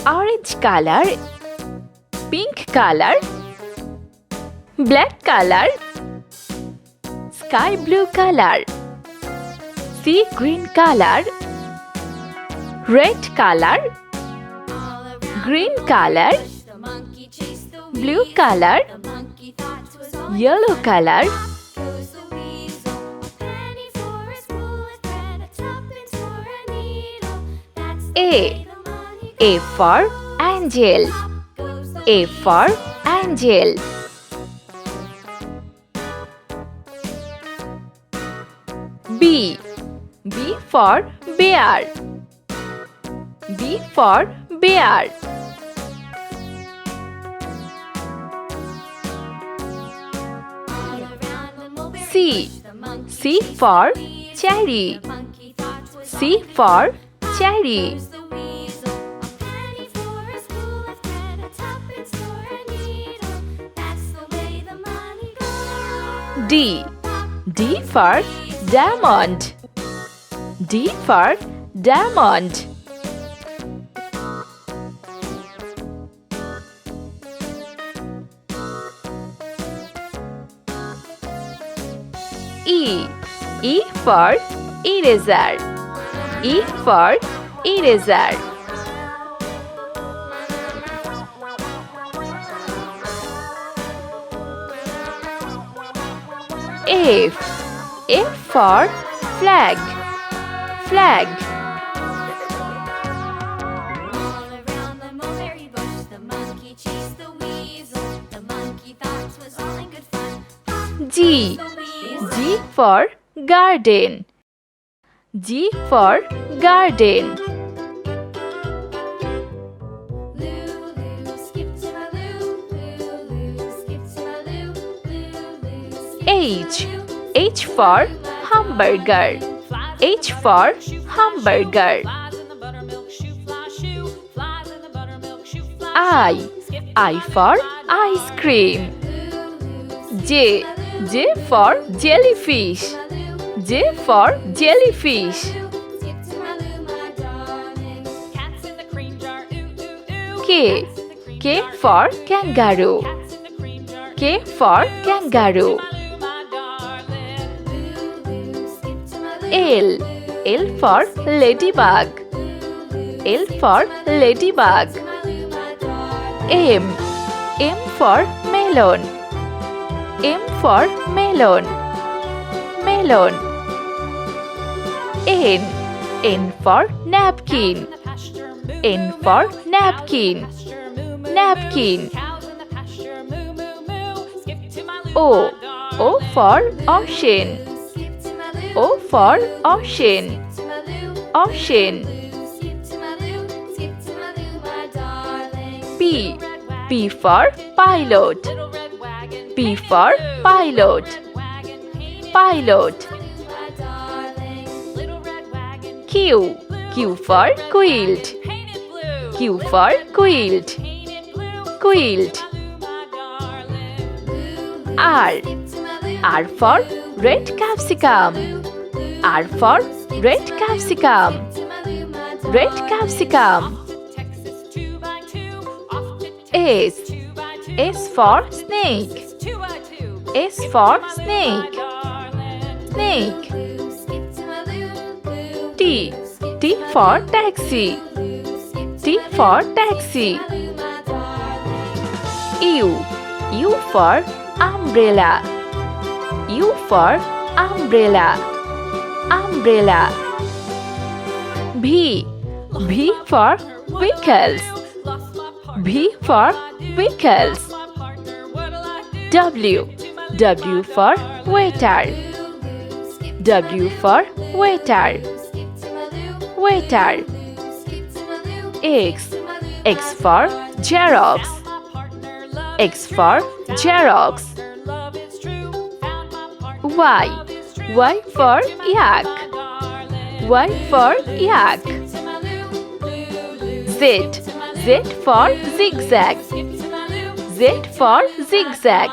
orange color, pink color, black color, sky blue color, sea green color, red color, green color, blue color, yellow color. A for angel. A for angel. B for bear. B for bear. C for cherry. C for cherry. D for diamond. D for diamond. E for eraser. E for eraser. F for flag. Flag. G for garden. G for garden. H for hamburger. H for hamburger. I for ice cream. J for jellyfish. J for jellyfish. K for kangaroo. K for kangaroo. L for ladybug. L for ladybug. M for melon. M for melon. Melon. N for napkin. N for napkin. Napkin. O for ocean. O for ocean. Ocean. P for pilot. P for pilot. Pilot. Q for quilt. Q for quilt. Quilt. R for red capsicum. R for red capsicum. Red capsicum. S for snake. S for snake. Snake. T for taxi. T for taxi. U for umbrella. U for umbrella. Umbrella. V for vehicles. V for vehicles. W for waiter. W for waiter. Waiter. X for Xerox. X for Xerox. Y for yak. Y for yak. Z for zigzag. Z for zigzag.